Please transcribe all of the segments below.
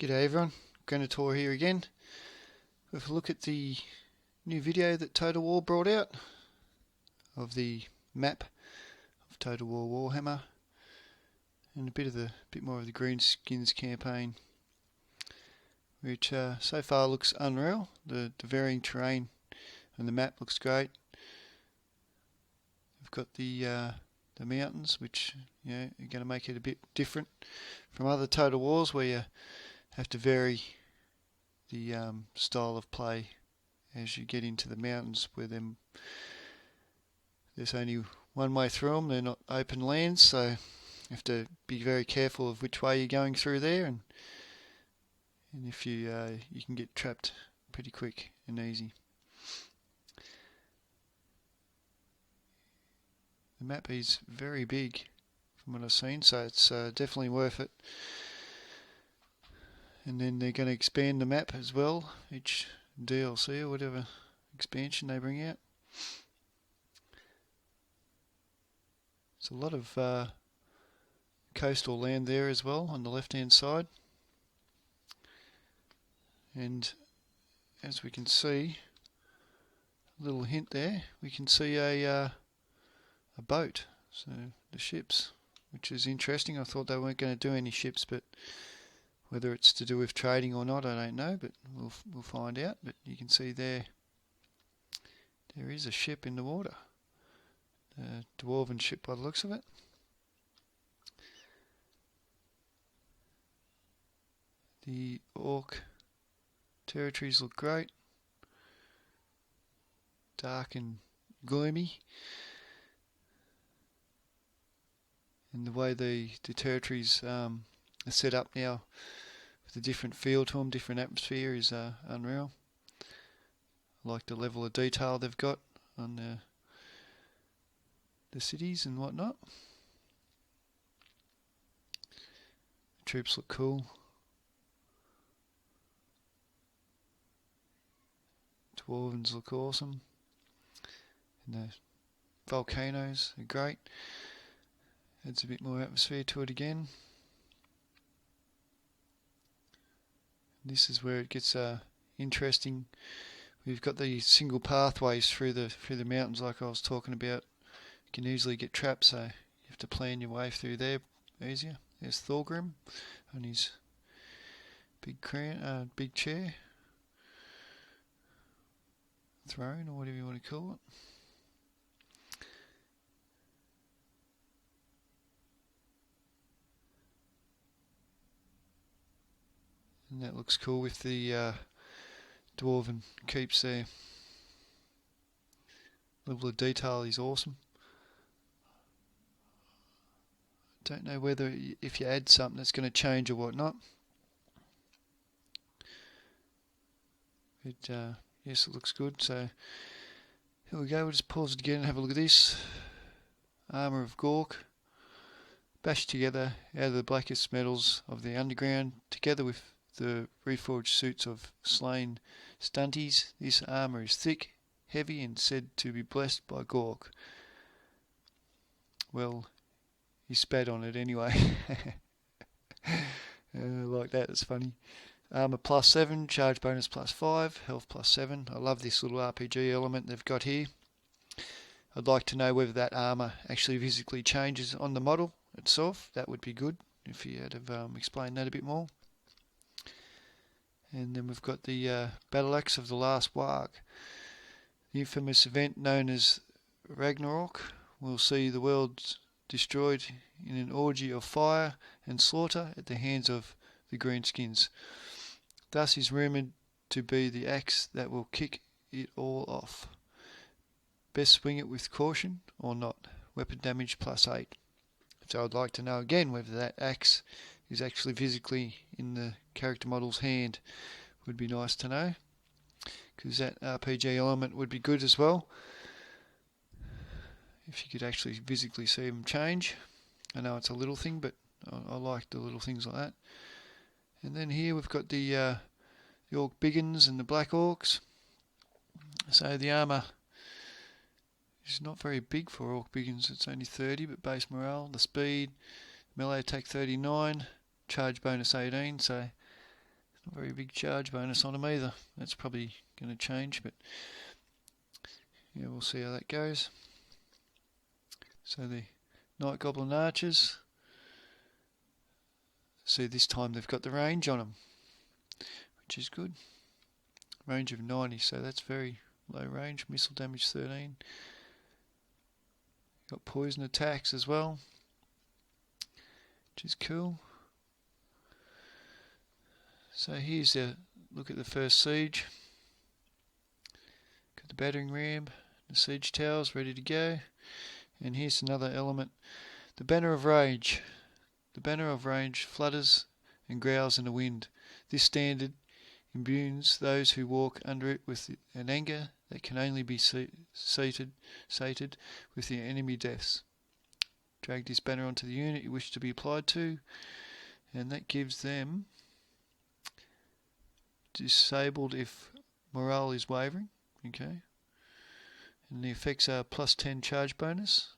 G'day everyone, Granitor here again with a look at the new video that Total War brought out of the map of Total War Warhammer and a bit more of the Greenskins campaign, which so far looks unreal. The varying terrain and the map looks great. We've got the mountains, which are going to make it a bit different from other Total Wars where you have to vary the style of play as you get into the mountains, where there's only one way through them. They're not open lands, so you have to be very careful of which way you're going through there, and if you can get trapped pretty quick and easy. The map is very big from what I've seen, so it's definitely worth it. And then they're going to expand the map as well, each DLC or whatever expansion they bring out. There's a lot of coastal land there as well on the left hand side. And as we can see, a little hint there, we can see a boat, so the ships, which is interesting. I thought they weren't going to do any ships, but whether it's to do with trading or not, I don't know, but we'll find out. But you can see there is a ship in the water, a dwarven ship by the looks of it. The orc territories look great, dark and gloomy, and the way the territories are set up now, with a different feel to them, different atmosphere, is unreal. I like the level of detail they've got on the cities and whatnot. The troops look cool. Dwarvens look awesome. And the volcanoes are great. Adds a bit more atmosphere to it again. This is where it gets interesting. We've got the single pathways through the mountains, like I was talking about. You can easily get trapped, so you have to plan your way through there easier. There's Thorgrim on his big chair, throne, or whatever you want to call it. And that looks cool with the dwarven keeps there. Level of detail is awesome. Don't know whether if you add something that's going to change or whatnot. But yes, it looks good. So here we go. We'll just pause it again and have a look at this. Armour of Gork, bashed together out of the blackest metals of the underground, together with the reforged suits of slain stunties. This armour is thick, heavy, and said to be blessed by Gork. Well, he spat on it anyway. Like that, it's funny. Armour +7, charge bonus +5, health +7. I love this little RPG element they've got here. I'd like to know whether that armour actually physically changes on the model itself. That would be good if you had explained that a bit more. And then we've got the battle axe of the last warg. The infamous event known as Ragnarok will see the world destroyed in an orgy of fire and slaughter at the hands of the Greenskins. Thus is rumoured to be the axe that will kick it all off. Best swing it with caution or not. Weapon damage +8. So I'd like to know again whether that axe is actually physically in the character model's hand. Would be nice to know, because that RPG element would be good as well if you could actually physically see them change. I know it's a little thing, but I like the little things like that. And then here we've got the Orc Biggins and the Black Orcs. So the armour is not very big for Orc Biggins. It's only 30, but base morale, the speed, melee attack 39, charge bonus 18. So Not very big charge bonus on them either. That's probably going to change, but yeah, we'll see how that goes. So the Night Goblin Archers, see this time they've got the range on them, which is good. Range of 90, so that's very low range. Missile damage 13. Got poison attacks as well, which is cool. So here's a look at the first siege. Got the battering ram, the siege towers ready to go. And here's another element, the Banner of Rage. The Banner of Rage flutters and growls in the wind. This standard imbues those who walk under it with an anger that can only be sated with the enemy deaths. Drag this banner onto the unit you wish to be applied to, and that gives them disabled if morale is wavering. Okay. And the effects are plus 10 charge bonus,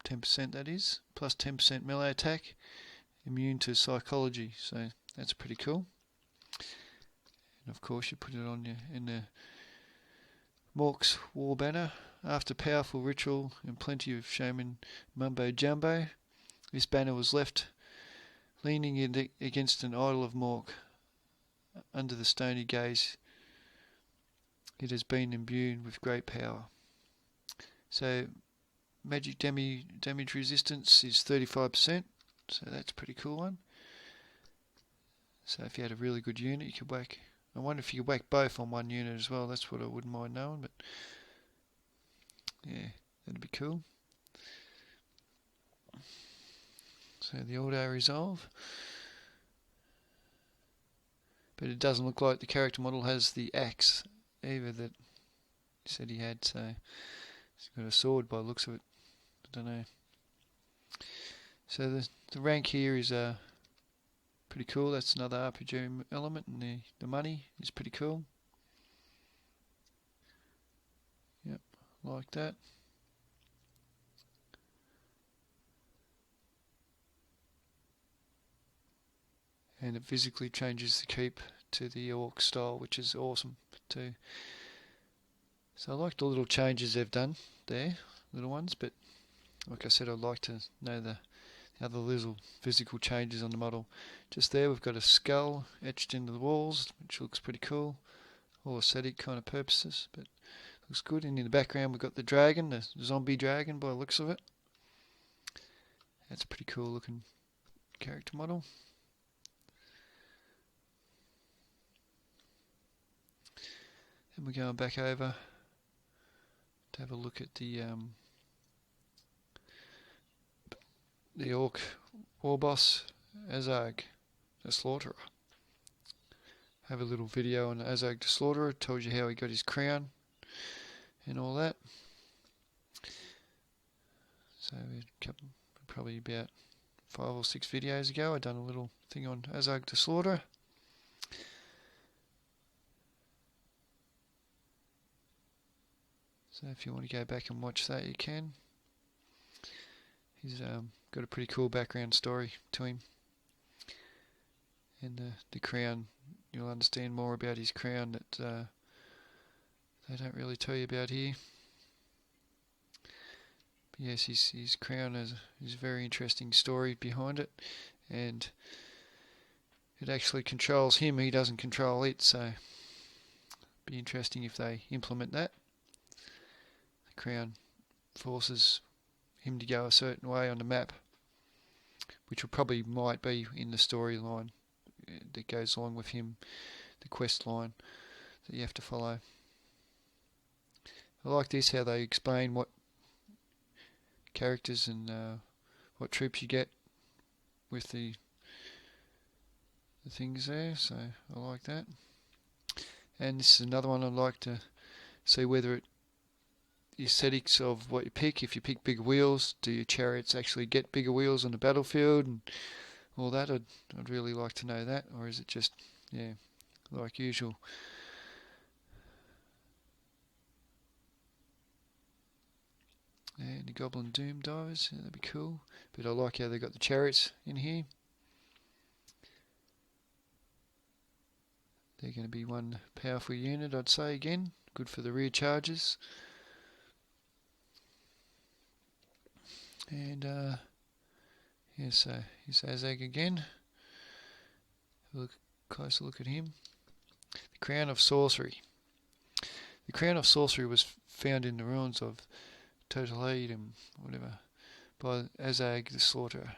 10% that is, plus 10% melee attack, immune to psychology, so that's pretty cool. And of course you put it on in the Mork's War Banner. After powerful ritual and plenty of shaman mumbo jumbo, this banner was left leaning against an idol of Mork. Under the stony gaze, it has been imbued with great power. So magic damage resistance is 35%, so that's a pretty cool one. So if you had a really good unit, you could whack. I wonder if you could whack both on one unit as well. That's what I wouldn't mind knowing, but yeah, that'd be cool. So the auto resolve, but it doesn't look like the character model has the axe either that he said he had. So he's got a sword by the looks of it. I don't know. So the rank here is pretty cool. That's another RPG element, and the money is pretty cool. Yep, like that. And it physically changes the keep to the orc style, which is awesome too. So I like the little changes they've done there, little ones, but like I said, I'd like to know the other little physical changes on the model. Just there we've got a skull etched into the walls, which looks pretty cool, all aesthetic kind of purposes, but looks good. And in the background we've got the dragon, the zombie dragon by the looks of it. That's a pretty cool looking character model. Then we're going back over to have a look at the orc war boss Azag the Slaughterer. Have a little video on Azag the Slaughterer. It tells you how he got his crown and all that. So probably about 5 or 6 videos ago I done a little thing on Azag the Slaughterer. So if you want to go back and watch that, you can. He's got a pretty cool background story to him. And the crown, you'll understand more about his crown that they don't really tell you about here. But yes, his crown is a very interesting story behind it, and it actually controls him. He doesn't control it, so it'd be interesting if they implement that. The crown forces him to go a certain way on the map, which might be in the storyline that goes along with him, the quest line that you have to follow. I like this, how they explain what characters and what troops you get with the things there, so I like that. And this is another one I'd like to see whether the aesthetics of what you pick. If you pick bigger wheels, do your chariots actually get bigger wheels on the battlefield and all that? I'd really like to know that, or is it just, yeah, like usual? And the Goblin Doom Divers, yeah, that'd be cool. But I like how they got the chariots in here. they're going to be one powerful unit, I'd say. Again, good for the rear charges. And yeah, so here's Azag again. Have a closer look at him. The Crown of Sorcery. The Crown of Sorcery was found in the ruins of Totalhaedum, whatever, by Azag the Slaughterer.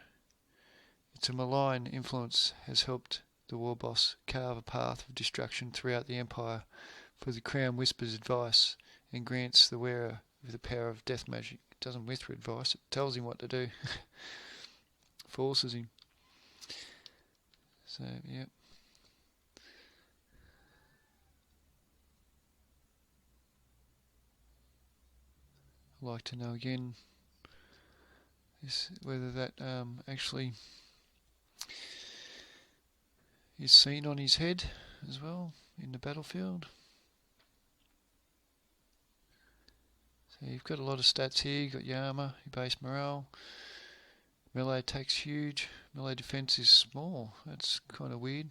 Its malign influence has helped the war boss carve a path of destruction throughout the Empire, for the crown whispers advice and grants the wearer with the power of death magic. It doesn't whisper advice, it tells him what to do. Forces him. So, yeah. I'd like to know again whether that actually is seen on his head as well in the battlefield. So you've got a lot of stats here. You've got your armour, your base morale. Melee attack's huge. Melee defense is small. That's kind of weird.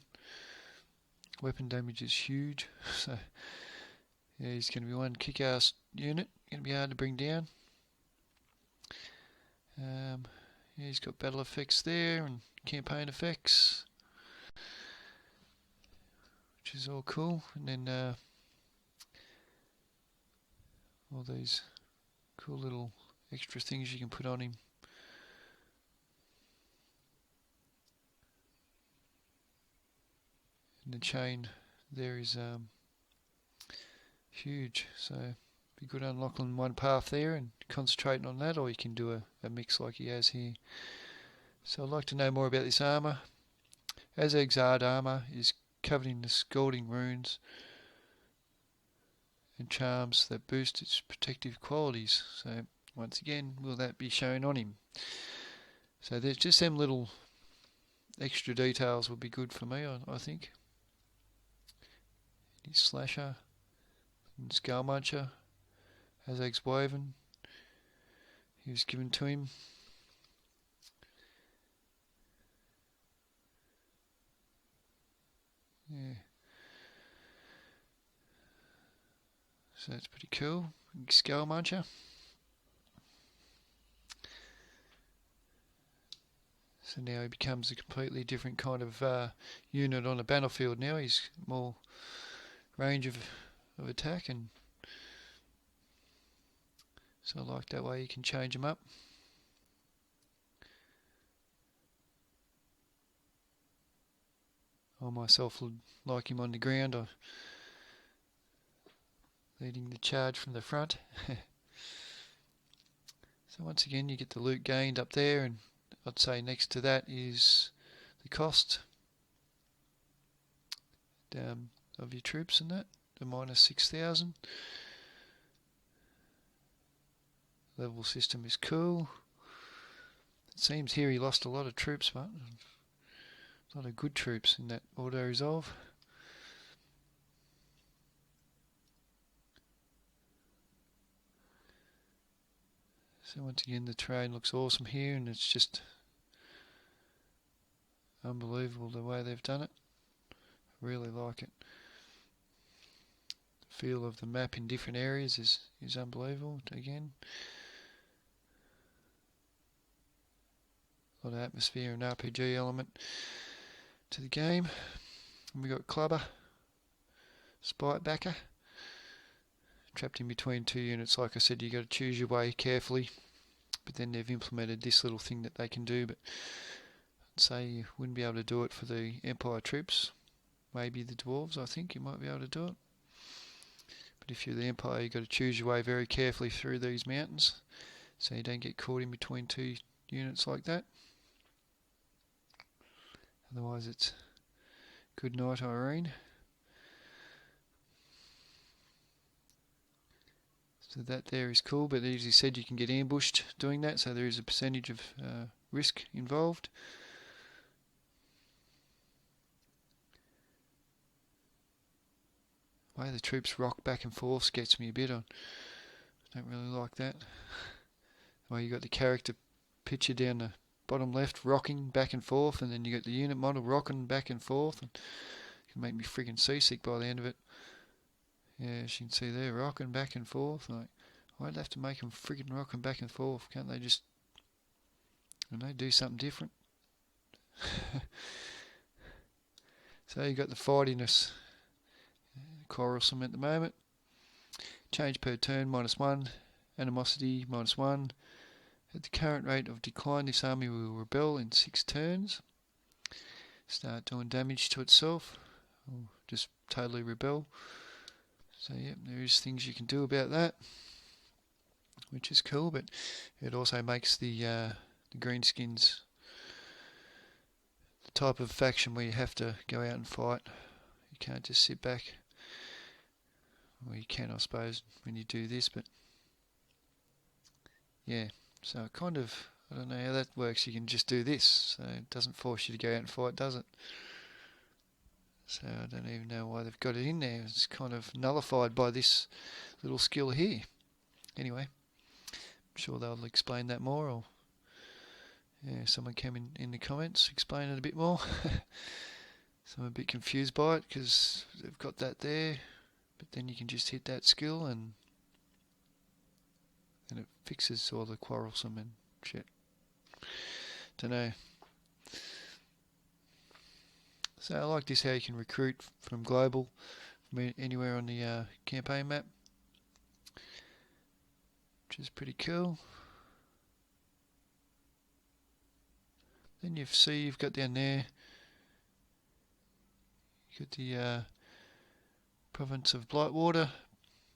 Weapon damage is huge. So yeah, he's going to be one kick-ass unit. Going to be hard to bring down. Yeah, he's got battle effects there and campaign effects, which is all cool. And then all these cool little extra things you can put on him. And the chain there is huge, so be good unlocking one path there and concentrating on that, or you can do a mix like he has here. So I'd like to know more about this armour. Azag's Ard armour is covered in the scalding runes and charms that boost its protective qualities. So once again, will that be shown on him? So there's just them little extra details would be good for me, I think. His slasher and skull muncher, Azag's woven. He was given to him. Yeah. So that's pretty cool. Skull muncher. So now he becomes a completely different kind of unit on the battlefield now. He's more range of attack, and so I like that way you can change them up. I myself would like him on the ground, or leading the charge from the front. So once again you get the loot gained up there, and I'd say next to that is the cost of your troops and that, the minus 6,000. Level system is cool. It seems here he lost a lot of troops, but a lot of good troops in that auto resolve. So once again the terrain looks awesome here, and it's just unbelievable the way they've done it. I really like it. The feel of the map in different areas is unbelievable again. A lot of atmosphere and RPG element to the game. And we got Clubber, Spitebacker, trapped in between two units. Like I said, you got to choose your way carefully, but then they've implemented this little thing that they can do, but I'd say you wouldn't be able to do it for the Empire troops. Maybe the dwarves, I think you might be able to do it, but if you're the Empire, you've got to choose your way very carefully through these mountains so you don't get caught in between two units like that. Otherwise it's good night, Irene. So that there is cool, but as you said, you can get ambushed doing that, so there is a percentage of risk involved. The way the troops rock back and forth gets me a bit on. I don't really like that. The way you got the character picture down the bottom left rocking back and forth, and then you got the unit model rocking back and forth, and Can make me friggin' seasick by the end of it. Yeah, as you can see there, rocking back and forth. Like, I'd have to make them friggin' rocking back and forth. Can't they just, do something different? So you got the fightiness, quarrelsome at the moment. Change per turn -1, animosity -1. At the current rate of decline, this army will rebel in 6 turns. Start doing damage to itself, or just totally rebel. So yep, there is things you can do about that, which is cool. But it also makes the Greenskins the type of faction where you have to go out and fight. You can't just sit back. Well, you can, I suppose, when you do this, but yeah. So it kind of, I don't know how that works. You can just do this, so it doesn't force you to go out and fight, does it? So I don't even know why they've got it in there. It's kind of nullified by this little skill here. Anyway, I'm sure they'll explain that more, or yeah, someone came in the comments explain it a bit more. So I'm a bit confused by it because they've got that there, but then you can just hit that skill and it fixes all the quarrelsome and shit. Don't know. So I like this, how you can recruit from global, from anywhere on the campaign map, which is pretty cool. Then you've got down there, you've got the province of Blightwater,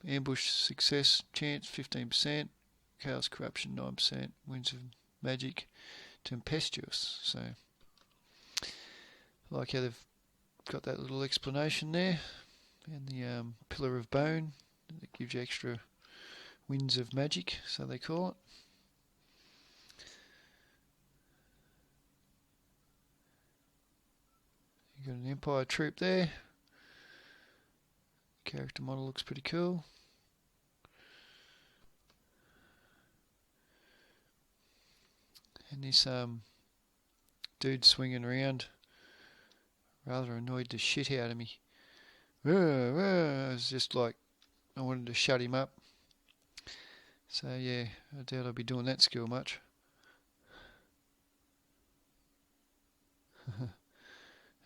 ambush success chance 15%, chaos corruption 9%, winds of magic tempestuous. So I like how they've got that little explanation there, and the pillar of bone that gives you extra winds of magic, so they call it. You've got an empire troop there. Character model looks pretty cool. And this dude swinging around rather annoyed the shit out of me. It was just like I wanted to shut him up. So yeah, I doubt I'll be doing that skill much.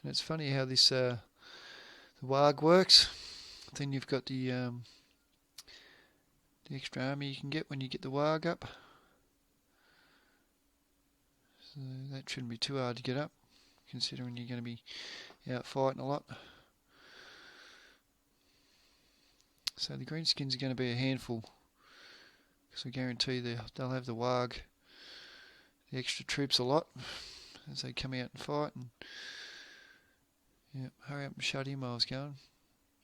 And it's funny how this the warg works. Then you've got the extra army you can get when you get the warg up. So that shouldn't be too hard to get up, considering you're going to be out fighting a lot. So the Greenskins are going to be a handful, because I guarantee they'll have the warg, the extra troops a lot, as they come out and fight. And yeah, hurry up and shut him, I was going.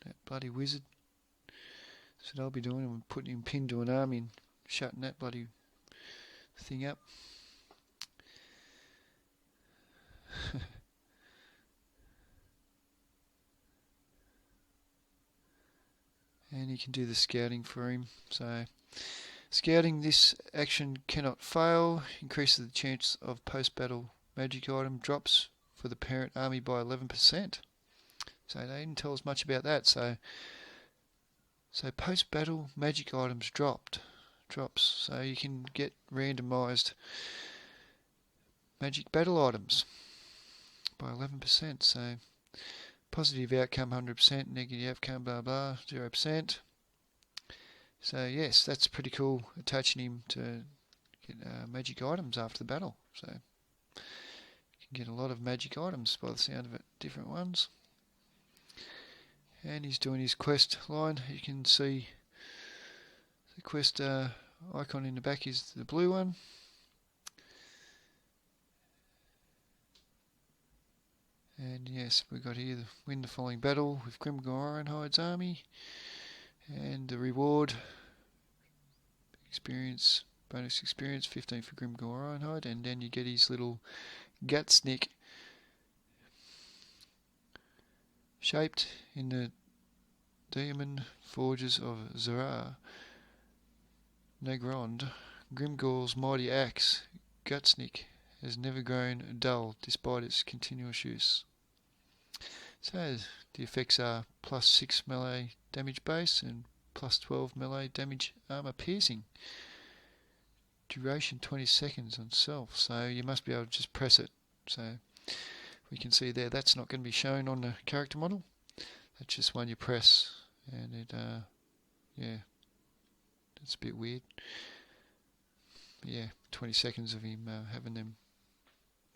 That bloody wizard. That's what I'll be doing, I'm putting him pinned to an army and shutting that bloody thing up. And you can do the scouting for him. So scouting, this action cannot fail, increases the chance of post-battle magic item drops for the parent army by 11%. So they didn't tell us much about that. So post-battle magic items drops. So you can get randomised magic battle items by 11%. So positive outcome 100%, negative outcome blah blah 0%. So yes, that's pretty cool, attaching him to get magic items after the battle. So you can get a lot of magic items by the sound of it, different ones. And he's doing his quest line. You can see the quest icon in the back is the blue one. And yes, we've got here the win the following battle with Grimgor Ironhide's army. And the reward experience, bonus experience 15 for Grimgor Ironhide. And then you get his little Gutsnick shaped in the Demon Forges of Zara. Nagrond, Grimgor's mighty axe, Gutsnick, has never grown dull despite its continuous use. So The effects are plus 6 melee damage base and plus 12 melee damage armor piercing. Duration 20 seconds on self, so you must be able to just press it. So we can see there that's not going to be shown on the character model. That's just one you press, and it yeah, it's a bit weird. But yeah, 20 seconds of him having them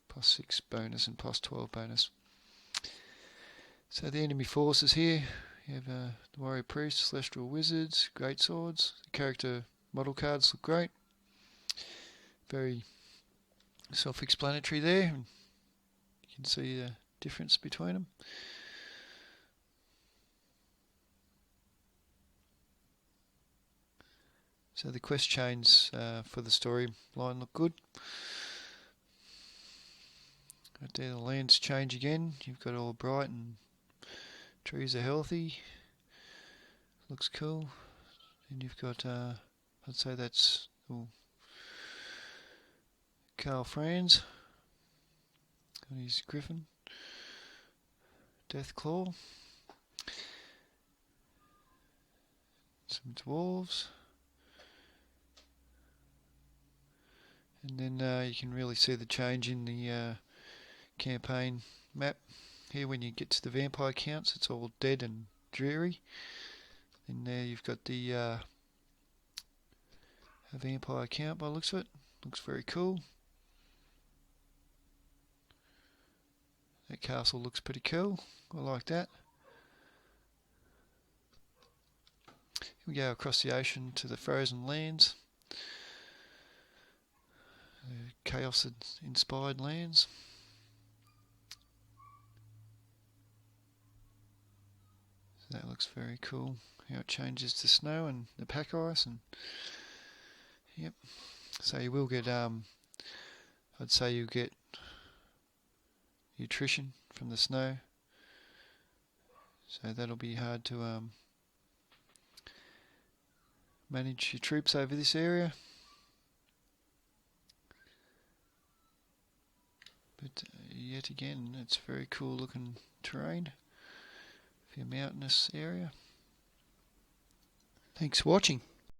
plus 6 bonus and plus 12 bonus. So the enemy forces here, you have the warrior priest, celestial wizards, great swords. The character model cards look great. Very self-explanatory there. You can see the difference between them. So the quest chains for the story line look good. Right there, the lands change again. You've got all bright and trees are healthy. Looks cool. And you've got, I'd say that's Carl Franz. Got his griffin. Deathclaw. Some dwarves. And then you can really see the change in the campaign map. Here when you get to the vampire counts, it's all dead and dreary. And there you've got the a vampire count by the looks of it. Looks very cool. That castle looks pretty cool. I like that. Here we go across the ocean to the frozen lands. Chaos inspired lands. So that looks very cool. How it changes to snow and the pack ice, and yep. So you will get I'd say you'll get attrition from the snow. So that'll be hard to manage your troops over this area. But yet again, it's very cool looking terrain for your mountainous area. Thanks for watching.